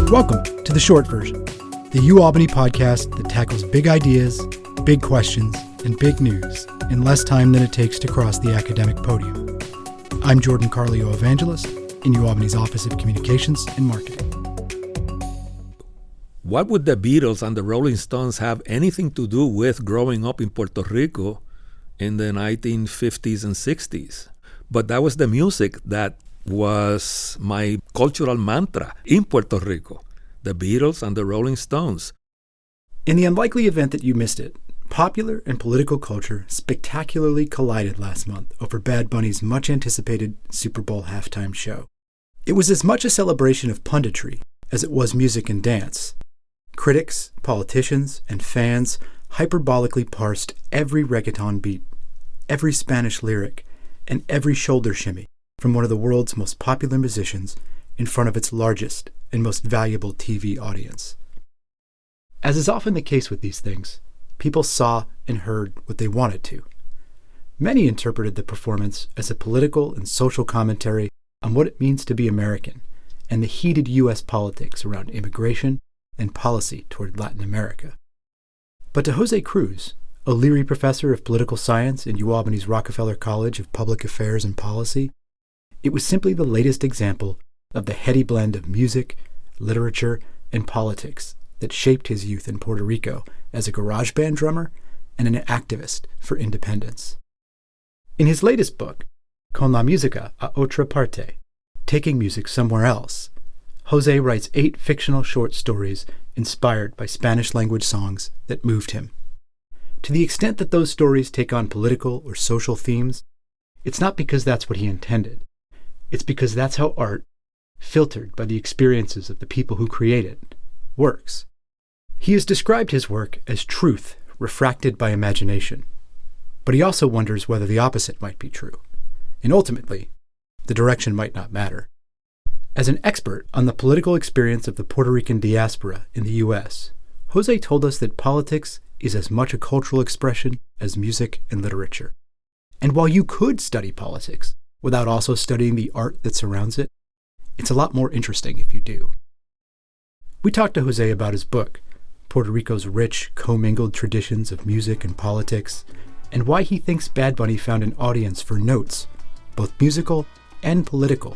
Welcome to the short version, the UAlbany podcast that tackles big ideas, big questions, and big news in less time than it takes to cross the academic podium. I'm Jordan Carleo-Evangelist in UAlbany's Office of Communications and Marketing. What would the Beatles and the Rolling Stones have anything to do with growing up in Puerto Rico in the 1950s and 60s? But that was the music that was my cultural mantra in Puerto Rico, the Beatles and the Rolling Stones. In the unlikely event that you missed it, popular and political culture spectacularly collided last month over Bad Bunny's much-anticipated Super Bowl halftime show. It was as much a celebration of punditry as it was music and dance. Critics, politicians, and fans hyperbolically parsed every reggaeton beat, every Spanish lyric, and every shoulder shimmy from one of the world's most popular musicians in front of its largest and most valuable TV audience. As is often the case with these things, people saw and heard what they wanted to. Many interpreted the performance as a political and social commentary on what it means to be American and the heated U.S. politics around immigration and policy toward Latin America. But to Jose Cruz, a Leary professor of political science in UAlbany's Rockefeller College of Public Affairs and Policy, it was simply the latest example of the heady blend of music, literature, and politics that shaped his youth in Puerto Rico as a garage band drummer and an activist for independence. In his latest book, Con la música a otra parte, Taking Music Somewhere Else, Jose writes 8 fictional short stories inspired by Spanish-language songs that moved him. To the extent that those stories take on political or social themes, it's not because that's what he intended. It's because that's how art, filtered by the experiences of the people who create it, works. He has described his work as truth refracted by imagination, but he also wonders whether the opposite might be true, and ultimately, the direction might not matter. As an expert on the political experience of the Puerto Rican diaspora in the U.S., Jose told us that politics is as much a cultural expression as music and literature. And while you could study politics without also studying the art that surrounds it, it's a lot more interesting if you do. We talked to Jose about his book, Puerto Rico's rich, commingled traditions of music and politics, and why he thinks Bad Bunny found an audience for notes, both musical and political,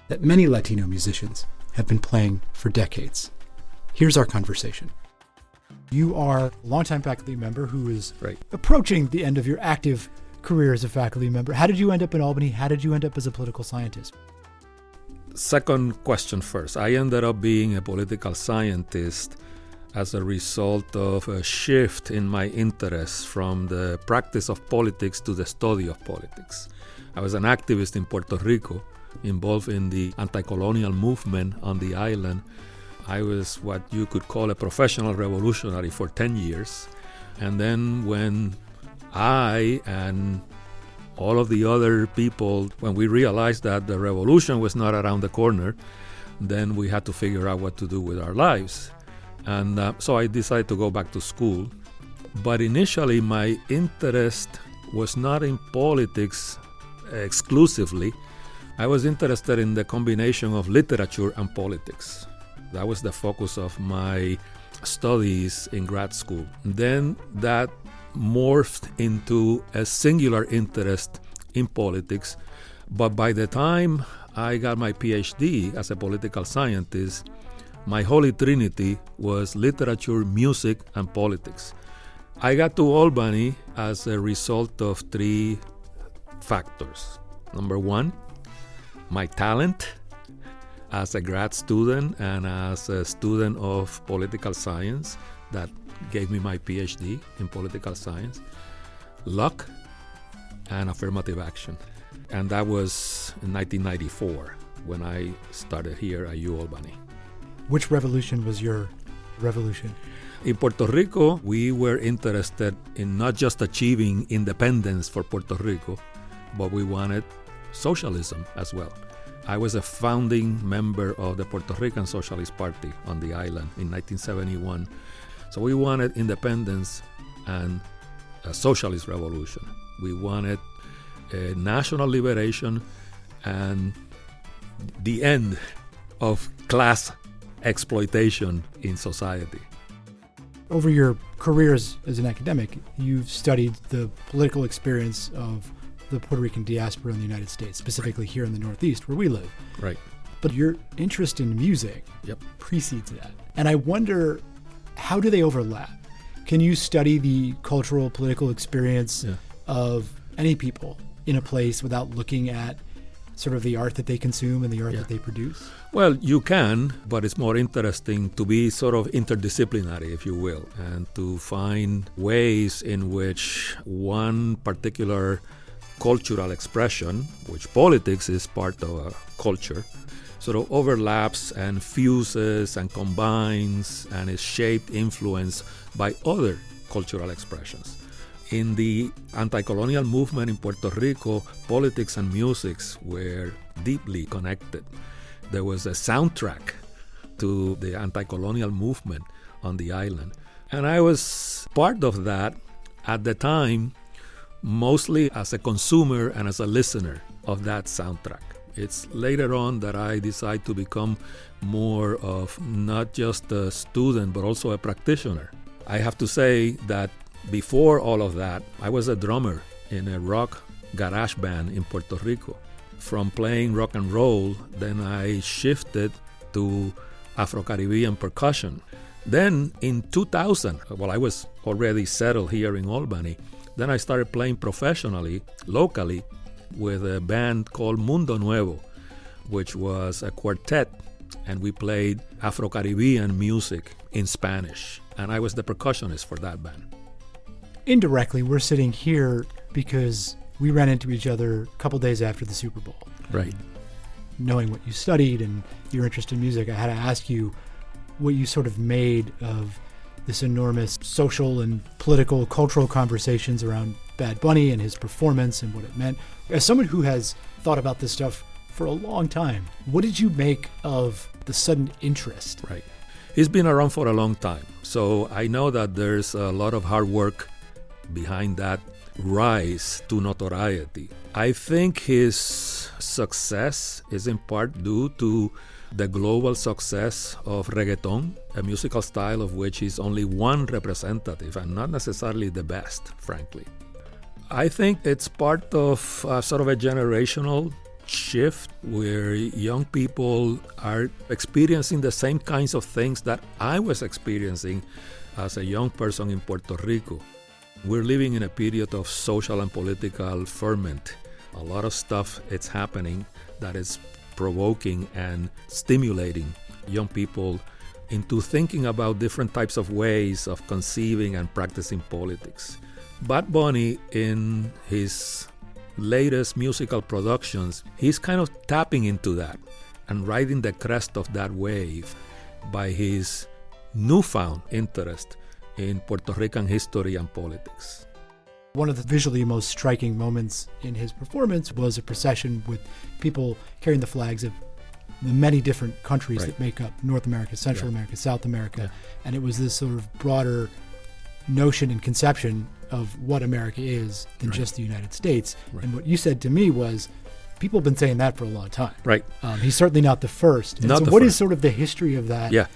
that many Latino musicians have been playing for decades. Here's our conversation. You are a longtime faculty member who is approaching the end of your active career as a faculty member. How did you end up in Albany? How did you end up as a political scientist? Second question first. I ended up being a political scientist as a result of a shift in my interest from the practice of politics to the study of politics. I was an activist in Puerto Rico, involved in the anti-colonial movement on the island. I was what you could call a professional revolutionary for 10 years. And then when I and all of the other people, when we realized that the revolution was not around the corner, then we had to figure out what to do with our lives. And so I decided to go back to school. But initially, my interest was not in politics exclusively. I was interested in the combination of literature and politics. That was the focus of my studies in grad school. Then that morphed into a singular interest in politics. But by the time I got my PhD as a political scientist, my holy trinity was literature, music, and politics. I got to Albany as a result of 3 factors. Number 1, my talent as a grad student and as a student of political science that gave me my PhD in political science, luck, and affirmative action. And that was in 1994 when I started here at UAlbany. Which revolution was your revolution? In Puerto Rico, we were interested in not just achieving independence for Puerto Rico, but we wanted socialism as well. I was a founding member of the Puerto Rican Socialist Party on the island in 1971. So we wanted independence and a socialist revolution. We wanted a national liberation and the end of class exploitation in society. Over your career as an academic, you've studied the political experience of the Puerto Rican diaspora in the United States, specifically here in the Northeast where we live. Right. But your interest in music Yep. precedes that. And I wonder, how do they overlap? Can you study the cultural, political experience of any people in a place without looking at sort of the art that they consume and the art that they produce? Well, you can, but it's more interesting to be sort of interdisciplinary, if you will, and to find ways in which one particular cultural expression, which politics is part of a culture, sort of overlaps and fuses and combines and is shaped, influenced by other cultural expressions. In the anti-colonial movement in Puerto Rico, politics and music were deeply connected. There was a soundtrack to the anti-colonial movement on the island. And I was part of that at the time, mostly as a consumer and as a listener of that soundtrack. It's later on that I decide to become more of not just a student, but also a practitioner. I have to say that before all of that, I was a drummer in a rock garage band in Puerto Rico. From playing rock and roll, then I shifted to Afro-Caribbean percussion. Then in 2000, I was already settled here in Albany, then I started playing professionally, locally, with a band called Mundo Nuevo, which was a quartet, and we played Afro-Caribbean music in Spanish, and I was the percussionist for that band. Indirectly, we're sitting here because we ran into each other a couple days after the Super Bowl. Right. Knowing what you studied and your interest in music, I had to ask you what you sort of made of this enormous social and political, cultural conversations around Bad Bunny and his performance and what it meant. As someone who has thought about this stuff for a long time, what did you make of the sudden interest? Right. He's been around for a long time, so I know that there's a lot of hard work behind that rise to notoriety. I think his success is in part due to the global success of reggaeton, a musical style of which is only one representative and not necessarily the best, frankly. I think it's part of sort of a generational shift where young people are experiencing the same kinds of things that I was experiencing as a young person in Puerto Rico. We're living in a period of social and political ferment. A lot of stuff is happening that is provoking and stimulating young people into thinking about different types of ways of conceiving and practicing politics. Bad Bunny, in his latest musical productions, he's kind of tapping into that and riding the crest of that wave by his newfound interest in Puerto Rican history and politics. One of the visually most striking moments in his performance was a procession with people carrying the flags of the many different countries that make up North America, Central America, South America. And it was this sort of broader notion and conception of what America is than just the United States. And what you said to me was, people have been saying that for a long time. Right. He's certainly not the first. And so what is sort of the history of that? Yeah.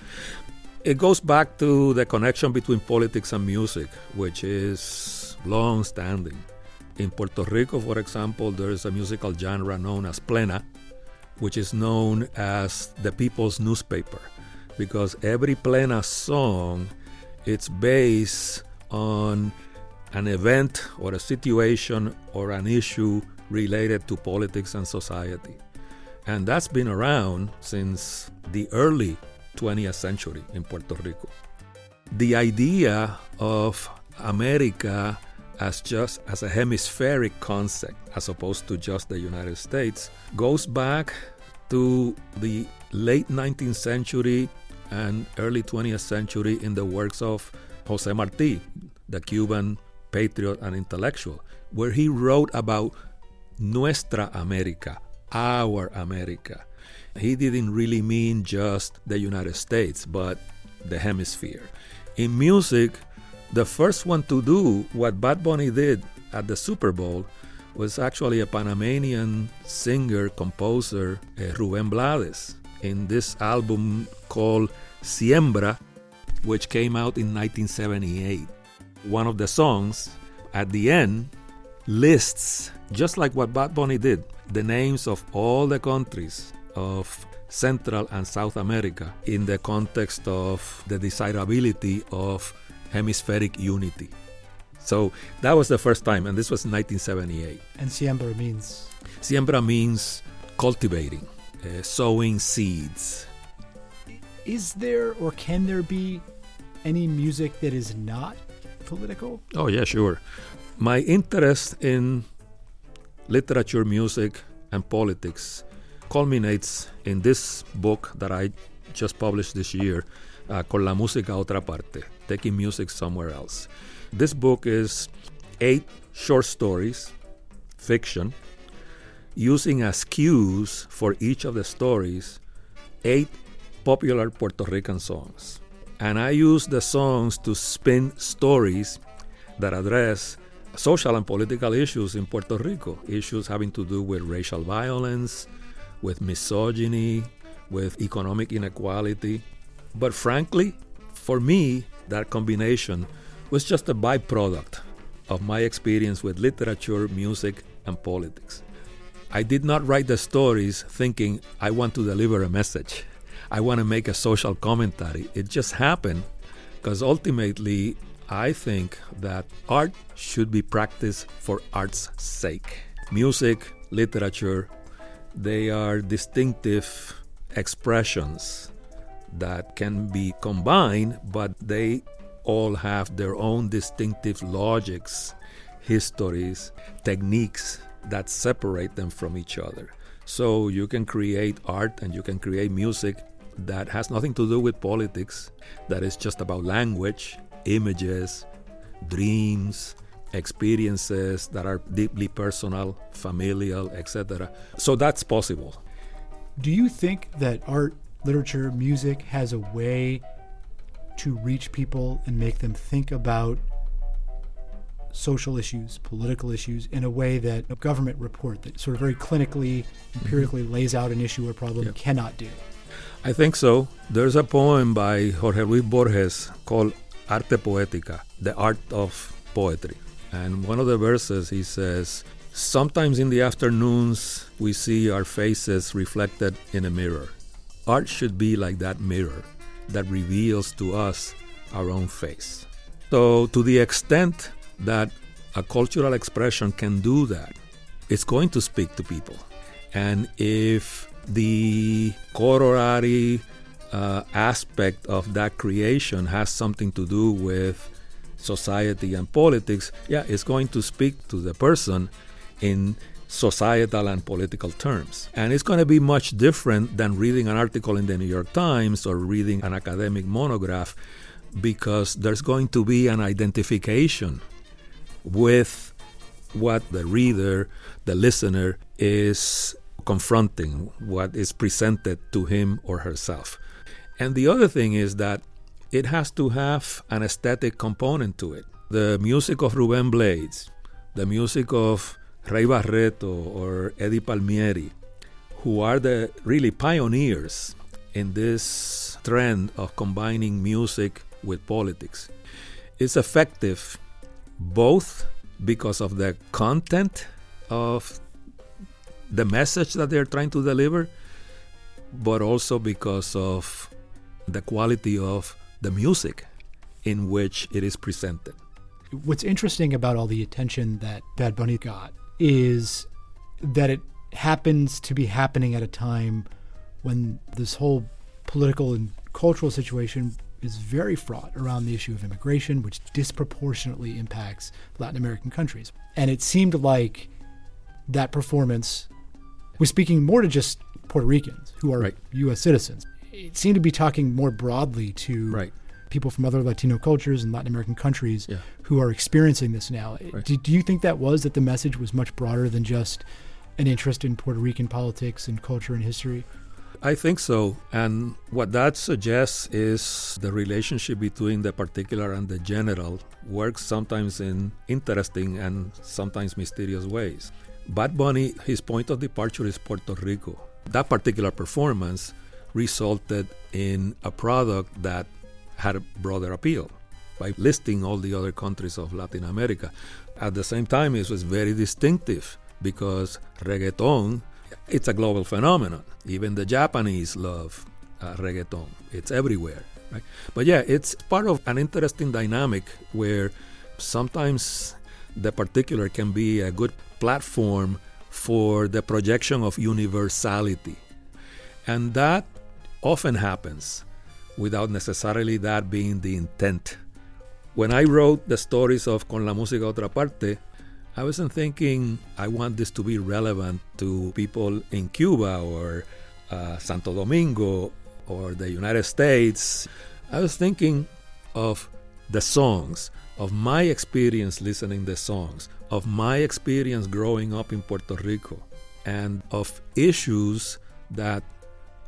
It goes back to the connection between politics and music, which is long-standing. In Puerto Rico, for example, there is a musical genre known as plena, which is known as the people's newspaper, because every plena song, it's based on an event or a situation or an issue related to politics and society. And that's been around since the early 20th century in Puerto Rico. The idea of America as a hemispheric concept, as opposed to just the United States, goes back to the late 19th century and early 20th century in the works of José Martí, the Cuban patriot and intellectual, where he wrote about Nuestra America, our America. He didn't really mean just the United States, but the hemisphere. In music, the first one to do what Bad Bunny did at the Super Bowl was actually a Panamanian singer, composer, Rubén Blades, in this album called Siembra, which came out in 1978. One of the songs at the end lists, just like what Bad Bunny did, the names of all the countries of Central and South America in the context of the desirability of hemispheric unity. So that was the first time, and this was in 1978. And siembra means? Siembra means cultivating, sowing seeds. Is there or can there be any music that is not political? Oh, yeah, sure. My interest in literature, music, and politics culminates in this book that I just published this year called La Música a Otra Parte, Taking Music Somewhere Else. This book is 8 short stories, fiction, using as cues for each of the stories 8 popular Puerto Rican songs. And I use the songs to spin stories that address social and political issues in Puerto Rico, issues having to do with racial violence, with misogyny, with economic inequality. But frankly, for me, that combination was just a byproduct of my experience with literature, music, and politics. I did not write the stories thinking I want to deliver a message. I want to make a social commentary. It just happened because ultimately I think that art should be practiced for art's sake. Music, literature, they are distinctive expressions that can be combined, but they all have their own distinctive logics, histories, techniques that separate them from each other. So you can create art and you can create music that has nothing to do with politics, that is just about language, images, dreams, experiences that are deeply personal, familial, etc. So that's possible. Do you think that art, literature, music has a way to reach people and make them think about social issues, political issues, in a way that a government report that sort of very clinically, empirically lays out an issue or problem cannot do? I think so. There's a poem by Jorge Luis Borges called Arte Poética, the art of poetry. And one of the verses, he says, "Sometimes in the afternoons we see our faces reflected in a mirror. Art should be like that mirror that reveals to us our own face." So to the extent that a cultural expression can do that, it's going to speak to people. And if the corollary aspect of that creation has something to do with society and politics, it's going to speak to the person in societal and political terms. And it's going to be much different than reading an article in the New York Times or reading an academic monograph, because there's going to be an identification with what the reader, the listener, is confronting, what is presented to him or herself. And the other thing is that it has to have an aesthetic component to it. The music of Rubén Blades, the music of Ray Barreto or Eddie Palmieri, who are the really pioneers in this trend of combining music with politics, is effective both because of the content of the message that they're trying to deliver, but also because of the quality of the music in which it is presented. What's interesting about all the attention that Bad Bunny got is that it happens to be happening at a time when this whole political and cultural situation is very fraught around the issue of immigration, which disproportionately impacts Latin American countries. And it seemed like that performance was speaking more to just Puerto Ricans who are U.S. citizens. It seemed to be talking more broadly to people from other Latino cultures and Latin American countries who are experiencing this now. Do you think that the message was much broader than just an interest in Puerto Rican politics and culture and history? I think so. And what that suggests is the relationship between the particular and the general works sometimes in interesting and sometimes mysterious ways. Bad Bunny, his point of departure is Puerto Rico. That particular performance resulted in a product that had a broader appeal by listing all the other countries of Latin America. At the same time, it was very distinctive because reggaeton, it's a global phenomenon. Even the Japanese love reggaeton. It's everywhere, right? But yeah, it's part of an interesting dynamic where sometimes the particular can be a good platform for the projection of universality. And that often happens without necessarily that being the intent. When I wrote the stories of Con la Música Otra Parte, I wasn't thinking I want this to be relevant to people in Cuba or Santo Domingo or the United States. I was thinking of the songs, of my experience listening the songs, of my experience growing up in Puerto Rico, and of issues that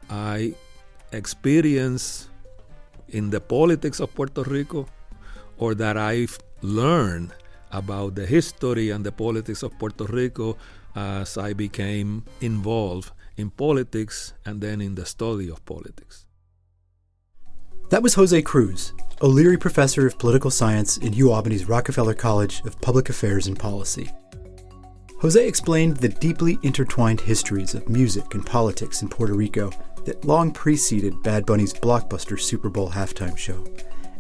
I experience in the politics of Puerto Rico, or that I've learned about the history and the politics of Puerto Rico as I became involved in politics and then in the study of politics. That was Jose Cruz, O'Leary Professor of Political Science in UAlbany's Rockefeller College of Public Affairs and Policy. Jose explained the deeply intertwined histories of music and politics in Puerto Rico that long preceded Bad Bunny's blockbuster Super Bowl halftime show,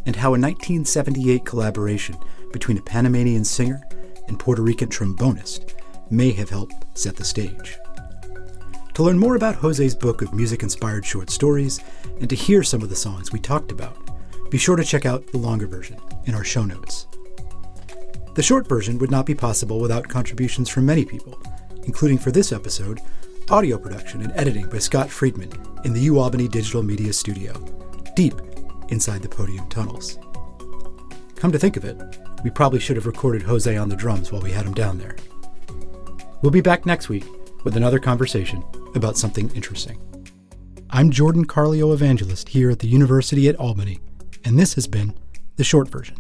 and how a 1978 collaboration between a Panamanian singer and Puerto Rican trombonist may have helped set the stage. To learn more about Jose's book of music-inspired short stories, and to hear some of the songs we talked about, be sure to check out the longer version in our show notes. The short version would not be possible without contributions from many people, including for this episode, audio production and editing by Scott Freedman in the UAlbany Digital Media Studio, deep inside the podium tunnels. Come to think of it, we probably should have recorded Jose on the drums while we had him down there. We'll be back next week with another conversation about something interesting. I'm Jordan Carleo-Evangelist here at the University at Albany, and this has been The Short Version.